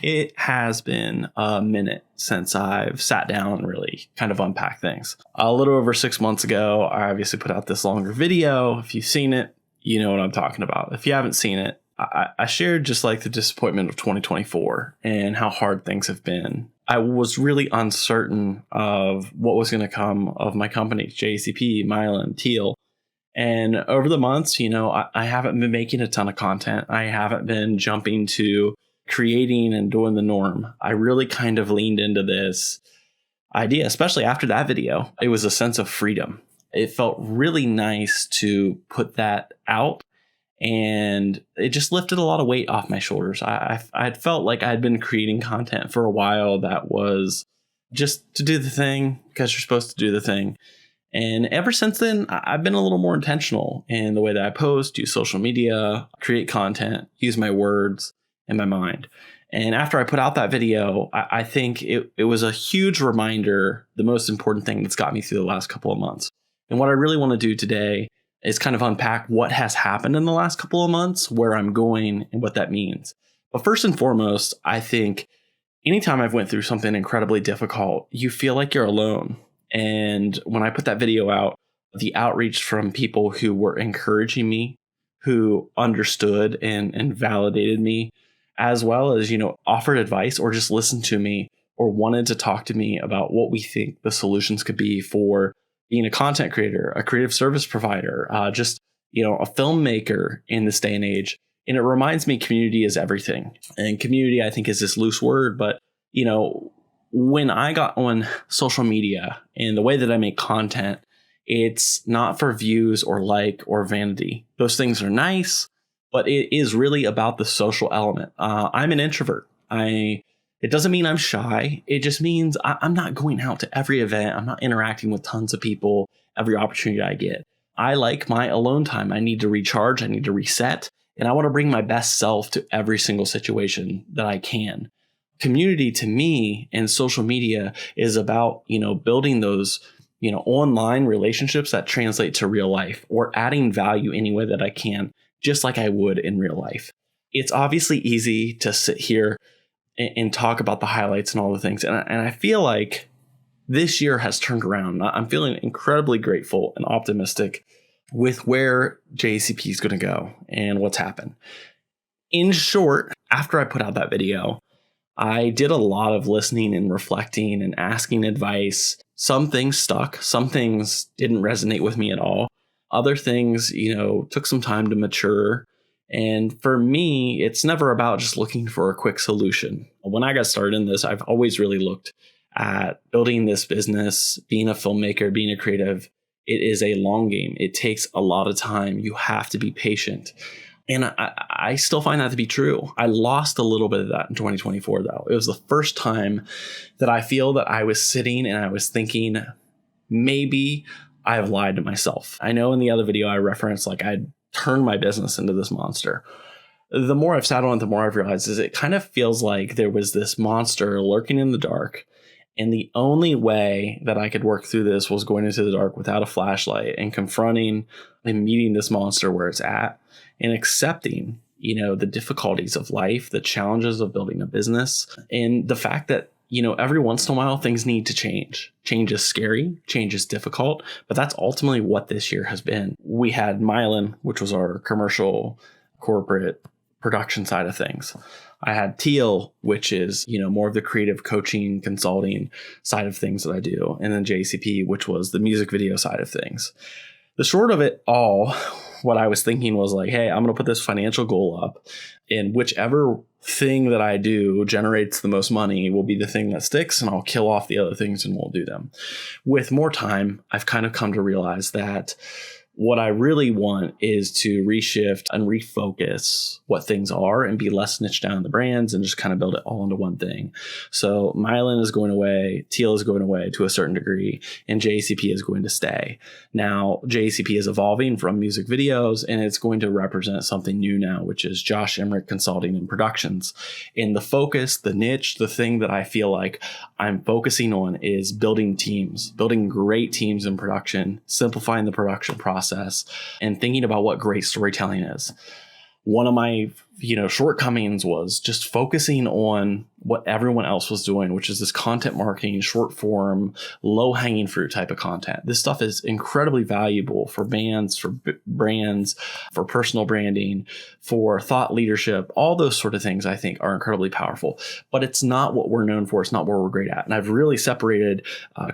It has been a minute since I've sat down and really kind of unpacked things. A little over 6 months ago, I obviously put out this longer video. If you've seen it, you know what I'm talking about. If you haven't seen it, I shared just like the disappointment of 2024 and how hard things have been. I was really uncertain of what was going to come of my companies, JECP, Mylan, Teal. And over the months, I haven't been making a ton of content. I haven't been jumping to creating and doing the norm. I really kind of leaned into this idea, especially after that video. It was a sense of freedom. It felt really nice to put that out, and it just lifted a lot of weight off my shoulders. I felt like I'd been creating content for a while that was just to do the thing because you're supposed to do the thing. And ever since then, I've been a little more intentional in the way that I post, use social media, create content, use my words and my mind. And after I put out that video, I think it was a huge reminder, the most important thing that's got me through the last couple of months. And what I really want to do today is kind of unpack what has happened in the last couple of months, where I'm going, and what that means. But first and foremost, I think anytime I've went through something incredibly difficult, you feel like you're alone. And when I put that video out, the outreach from people who were encouraging me, who understood and validated me, as well as, offered advice or just listened to me or wanted to talk to me about what we think the solutions could be for being a content creator, a creative service provider, a filmmaker in this day and age. And it reminds me community is everything. And community, I think, is this loose word, but, when I got on social media and the way that I make content, it's not for views or like or vanity. Those things are nice, but it is really about the social element. I'm an introvert. It doesn't mean I'm shy. It just means I'm not going out to every event. I'm not interacting with tons of people every opportunity I get. I like my alone time. I need to recharge. I need to reset. And I want to bring my best self to every single situation that I can. Community to me and social media is about, building those, online relationships that translate to real life, or adding value any way that I can, just like I would in real life. It's obviously easy to sit here and talk about the highlights and all the things. And I feel like this year has turned around. I'm feeling incredibly grateful and optimistic with where JECP is going to go and what's happened. In short, after I put out that video, I did a lot of listening and reflecting and asking advice. Some things stuck. Some things didn't resonate with me at all. Other things, took some time to mature. And for me, it's never about just looking for a quick solution. When I got started in this, I've always really looked at building this business, being a filmmaker, being a creative. It is a long game. It takes a lot of time. You have to be patient. And I still find that to be true. I lost a little bit of that in 2024, though. It was the first time that I feel that I was sitting and I was thinking, maybe I've lied to myself. I know in the other video I referenced, I'd turned my business into this monster. The more I've sat on it, the more I've realized is it kind of feels like there was this monster lurking in the dark. And the only way that I could work through this was going into the dark without a flashlight and confronting and meeting this monster where it's at. And accepting, the difficulties of life, the challenges of building a business, and the fact that, every once in a while things need to change. Change is scary, change is difficult, but that's ultimately what this year has been. We had Mylan, which was our commercial corporate production side of things. I had Teal, which is, more of the creative coaching, consulting side of things that I do. And then JCP, which was the music video side of things. The short of it all, what I was thinking was hey, I'm going to put this financial goal up, and whichever thing that I do generates the most money will be the thing that sticks, and I'll kill off the other things and we'll do them. With more time, I've kind of come to realize that what I really want is to reshift and refocus what things are and be less niched down the brands and just kind of build it all into one thing. So Mylan is going away, Teal is going away to a certain degree, and JCP is going to stay. Now, JCP is evolving from music videos, and it's going to represent something new now, which is Josh Emerick Consulting and Productions. And the focus, the niche, the thing that I feel like I'm focusing on is building teams, building great teams in production, simplifying the production process, and thinking about what great storytelling is. One of my, shortcomings was just focusing on what everyone else was doing, which is this content marketing, short form, low hanging fruit type of content. This stuff is incredibly valuable for bands, for brands, for personal branding, for thought leadership. All those sort of things I think are incredibly powerful, but it's not what we're known for. It's not what we're great at. And I've really separated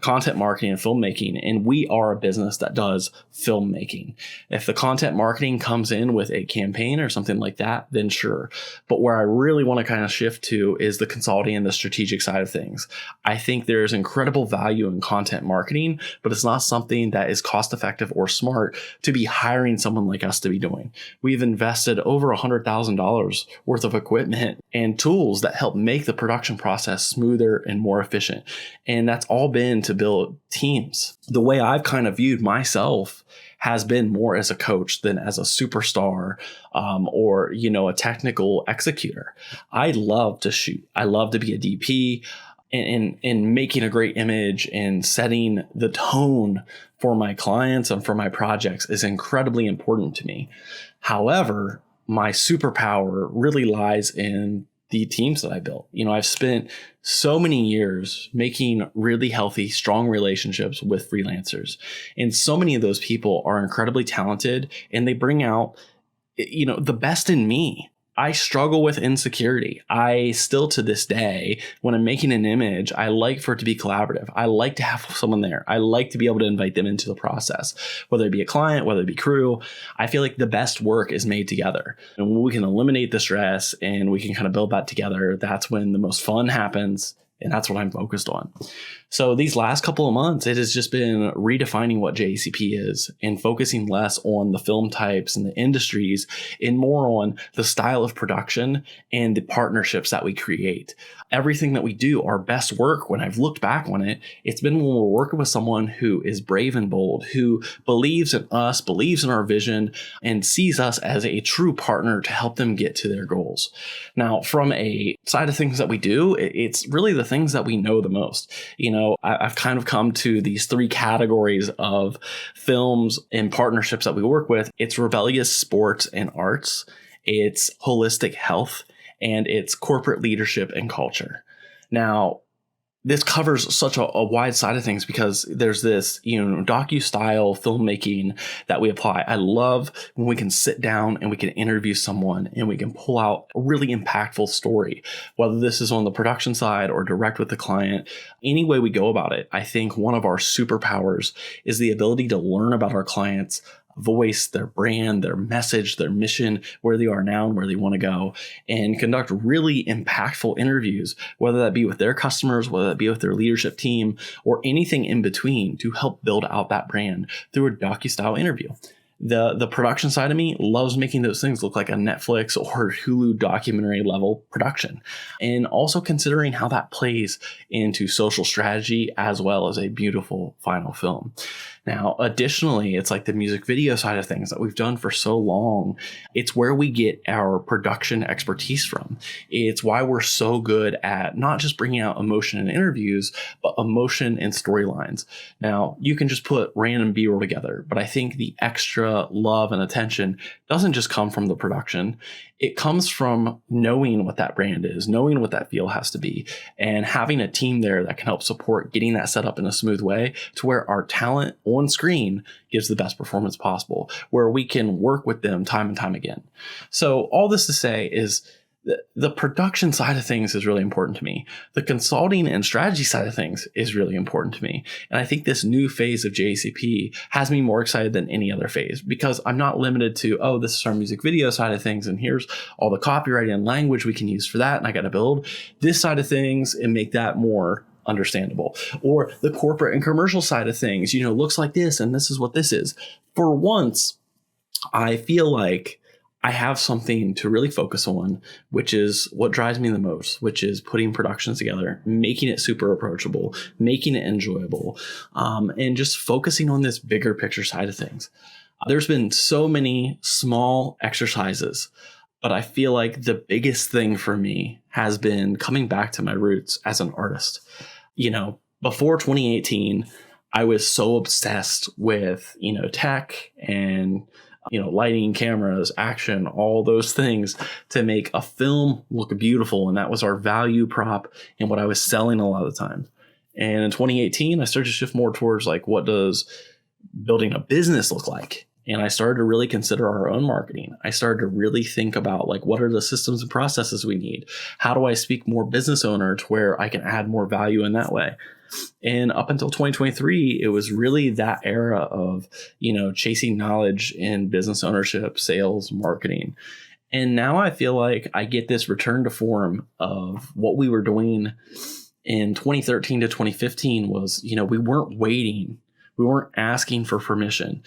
content marketing and filmmaking, and we are a business that does filmmaking. If the content marketing comes in with a campaign or something like that, then sure. But where I really want to kind of shift to is the consulting and the strategic side of things. I think there's incredible value in content marketing, but it's not something that is cost effective or smart to be hiring someone like us to be doing. We've invested over $100,000 worth of equipment and tools that help make the production process smoother and more efficient. And that's all been to build teams. The way I've kind of viewed myself has been more as a coach than as a superstar or, a technical executor. I love to shoot. I love to be a DP and making a great image and setting the tone for my clients and for my projects is incredibly important to me. However, my superpower really lies in the teams that I built. I've spent so many years making really healthy, strong relationships with freelancers. And so many of those people are incredibly talented and they bring out, the best in me. I struggle with insecurity. I still to this day, when I'm making an image, I like for it to be collaborative. I like to have someone there. I like to be able to invite them into the process, whether it be a client, whether it be crew. I feel like the best work is made together. And when we can eliminate the stress and we can kind of build that together, that's when the most fun happens. And that's what I'm focused on. So these last couple of months, it has just been redefining what JECP is and focusing less on the film types and the industries and more on the style of production and the partnerships that we create. Everything that we do, our best work, when I've looked back on it, it's been when we're working with someone who is brave and bold, who believes in us, believes in our vision, and sees us as a true partner to help them get to their goals. Now, from a side of things that we do, it's really the things that we know the most. I've kind of come to these three categories of films and partnerships that we work with. It's rebellious sports and arts, it's holistic health, and it's corporate leadership and culture. Now, this covers such a wide side of things because there's this, docu-style filmmaking that we apply. I love when we can sit down and we can interview someone and we can pull out a really impactful story, whether this is on the production side or direct with the client. Any way we go about it, I think one of our superpowers is the ability to learn about our clients' voice, their brand, their message, their mission, where they are now and where they want to go, and conduct really impactful interviews, whether that be with their customers, whether that be with their leadership team, or anything in between to help build out that brand through a docu-style interview. The production side of me loves making those things look like a Netflix or Hulu documentary level production, and also considering how that plays into social strategy as well as a beautiful final film. Now, additionally, it's like the music video side of things that we've done for so long. It's where we get our production expertise from. It's why we're so good at not just bringing out emotion in interviews, but emotion in storylines. Now, you can just put random B-roll together, but I think the extra love and attention doesn't just come from the production. It comes from knowing what that brand is, knowing what that feel has to be, and having a team there that can help support getting that set up in a smooth way to where our talent on screen gives the best performance possible, where we can work with them time and time again. So all this to say is the production side of things is really important to me. The consulting and strategy side of things is really important to me. And I think this new phase of JECP has me more excited than any other phase because I'm not limited to, this is our music video side of things, and here's all the copyright and language we can use for that, and I got to build this side of things and make that more understandable. Or the corporate and commercial side of things, looks like this, and this is what this is. For once, I feel like I have something to really focus on, which is what drives me the most, which is putting productions together, making it super approachable, making it enjoyable, and just focusing on this bigger picture side of things. There's been so many small exercises, but I feel like the biggest thing for me has been coming back to my roots as an artist. Before 2018, I was so obsessed with, tech and lighting, cameras, action, all those things to make a film look beautiful. And that was our value prop and what I was selling a lot of the time. And in 2018, I started to shift more towards like, what does building a business look like? And I started to really consider our own marketing. I started to really think about like, what are the systems and processes we need? How do I speak more business owner to where I can add more value in that way? And up until 2023, it was really that era of, chasing knowledge in business ownership, sales, marketing. And now I feel like I get this return to form of what we were doing in 2013 to 2015 was, we weren't waiting. We weren't asking for permission.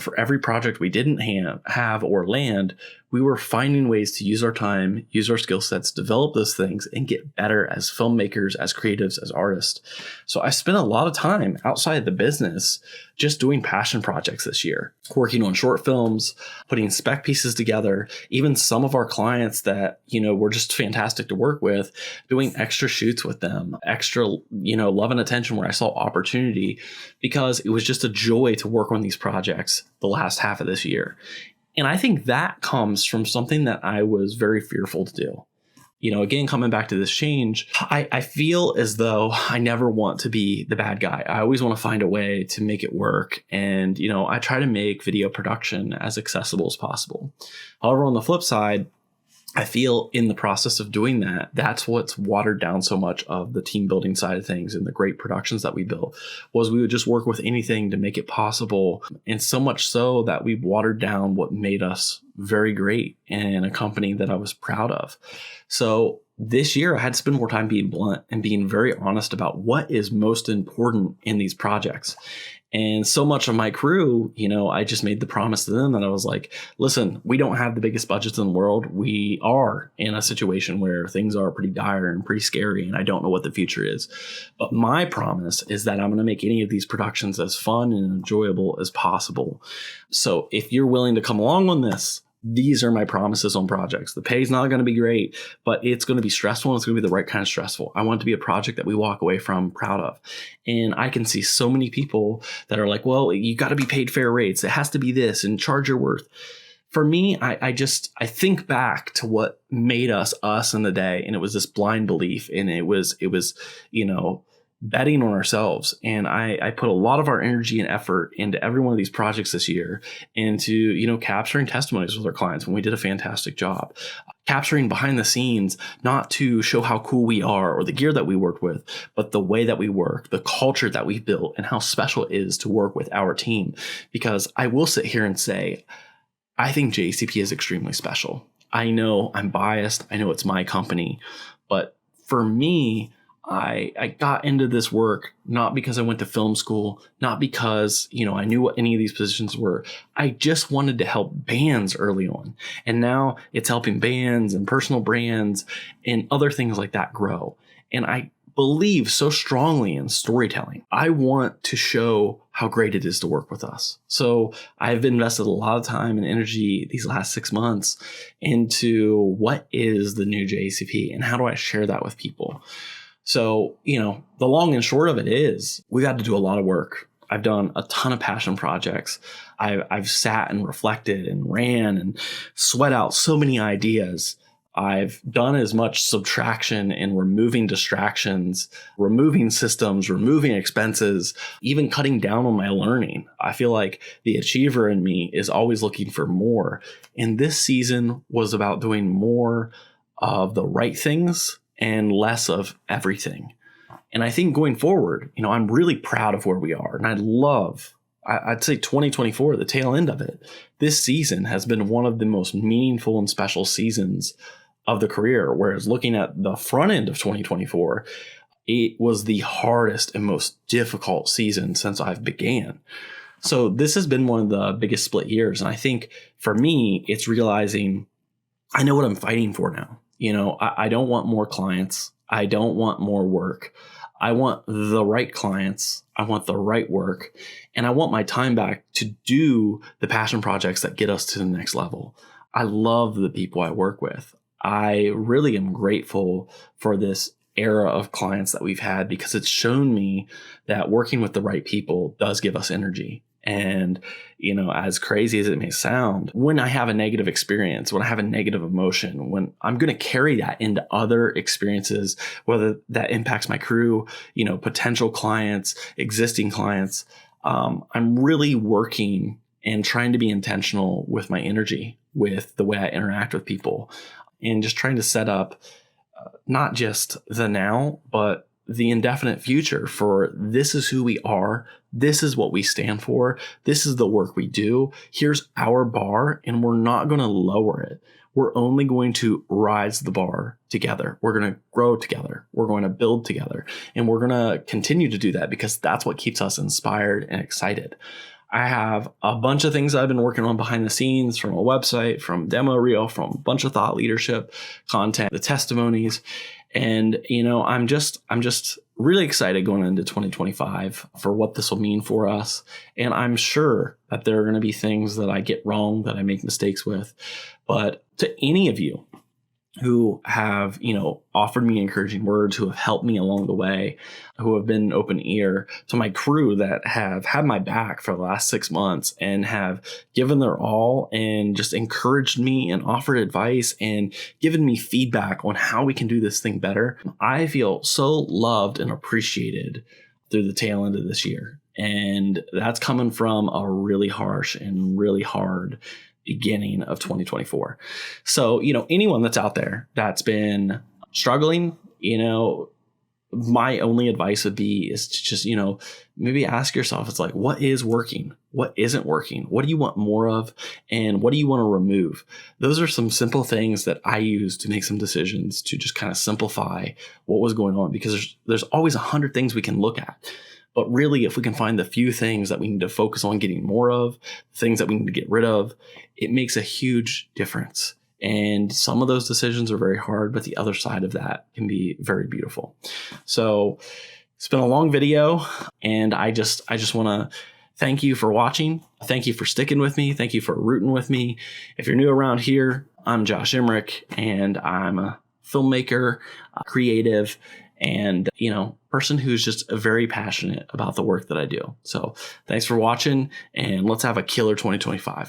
For every project we didn't have or land, we were finding ways to use our time, use our skill sets, develop those things, and get better as filmmakers, as creatives, as artists. So I spent a lot of time outside the business just doing passion projects this year, working on short films, putting spec pieces together, even some of our clients that, were just fantastic to work with, doing extra shoots with them, extra, love and attention where I saw opportunity, because it was just a joy to work on these projects the last half of this year. And I think that comes from something that I was very fearful to do. Again, coming back to this change, I feel as though I never want to be the bad guy. I always want to find a way to make it work. And, I try to make video production as accessible as possible. However, on the flip side, I feel in the process of doing that, that's what's watered down so much of the team building side of things and the great productions that we built, was we would just work with anything to make it possible. And so much so that we watered down what made us very great and a company that I was proud of. So this year I had to spend more time being blunt and being very honest about what is most important in these projects. And so much of my crew, I just made the promise to them that I was like, listen, we don't have the biggest budgets in the world. We are in a situation where things are pretty dire and pretty scary, and I don't know what the future is. But my promise is that I'm going to make any of these productions as fun and enjoyable as possible. So if you're willing to come along on this, these are my promises on projects. The pay is not going to be great, but it's going to be stressful. And it's going to be the right kind of stressful. I want it to be a project that we walk away from proud of. And I can see so many people that are like, well, you got to be paid fair rates. It has to be this and charge your worth. For me, I think back to what made us in the day. And it was this blind belief. And it was, betting on ourselves. And I put a lot of our energy and effort into every one of these projects this year, into, capturing testimonies with our clients when we did a fantastic job, capturing behind the scenes, not to show how cool we are or the gear that we worked with, but the way that we work, the culture that we built, and how special it is to work with our team. Because I will sit here and say, I think JECP is extremely special. I know I'm biased. I know it's my company, but for me, I got into this work not because I went to film school, not because, I knew what any of these positions were. I just wanted to help bands early on. And now it's helping bands and personal brands and other things like that grow. And I believe so strongly in storytelling. I want to show how great it is to work with us. So I've invested a lot of time and energy these last 6 months into what is the new JECP and how do I share that with people. So, the long and short of it is we've had to do a lot of work. I've done a ton of passion projects. I've sat and reflected and ran and sweat out so many ideas. I've done as much subtraction and removing distractions, removing systems, removing expenses, even cutting down on my learning. I feel like the achiever in me is always looking for more. And this season was about doing more of the right things and less of everything. And I think going forward, I'm really proud of where we are. And I'd say 2024, the tail end of it, this season has been one of the most meaningful and special seasons of the career. Whereas looking at the front end of 2024, it was the hardest and most difficult season since I've began. So this has been one of the biggest split years. And I think for me, it's realizing I know what I'm fighting for now. I don't want more clients. I don't want more work. I want the right clients. I want the right work. And I want my time back to do the passion projects that get us to the next level. I love the people I work with. I really am grateful for this era of clients that we've had because it's shown me that working with the right people does give us energy. And, as crazy as it may sound, when I have a negative experience, when I have a negative emotion, when I'm going to carry that into other experiences, whether that impacts my crew, potential clients, existing clients, I'm really working and trying to be intentional with my energy, with the way I interact with people, and just trying to set up not just the now, but the indefinite future for this is who we are. This is what we stand for. This is the work we do. Here's our bar, and we're not going to lower it. We're only going to rise the bar together. We're going to grow together. We're going to build together. And we're going to continue to do that because that's what keeps us inspired and excited. I have a bunch of things I've been working on behind the scenes, from a website, from demo reel, from a bunch of thought leadership content, the testimonies. And, I'm just really excited going into 2025 for what this will mean for us. And I'm sure that there are going to be things that I get wrong, that I make mistakes with. But to any of you who have, offered me encouraging words, who have helped me along the way, who have been an open ear, to my crew that have had my back for the last 6 months and have given their all and just encouraged me and offered advice and given me feedback on how we can do this thing better. I feel so loved and appreciated through the tail end of this year. And that's coming from a really harsh and really hard beginning of 2024. So, anyone that's out there that's been struggling, my only advice would be is to just, maybe ask yourself, it's like, what is working? What isn't working? What do you want more of? And what do you want to remove? Those are some simple things that I use to make some decisions to just kind of simplify what was going on, because there's always 100 things we can look at. But really, if we can find the few things that we need to focus on getting more of, things that we need to get rid of, it makes a huge difference. And some of those decisions are very hard, but the other side of that can be very beautiful. So it's been a long video, and I just want to thank you for watching. Thank you for sticking with me. Thank you for rooting with me. If you're new around here, I'm Josh Emerick, and I'm a filmmaker, creative, and, person who's just very passionate about the work that I do. So thanks for watching, and let's have a killer 2025.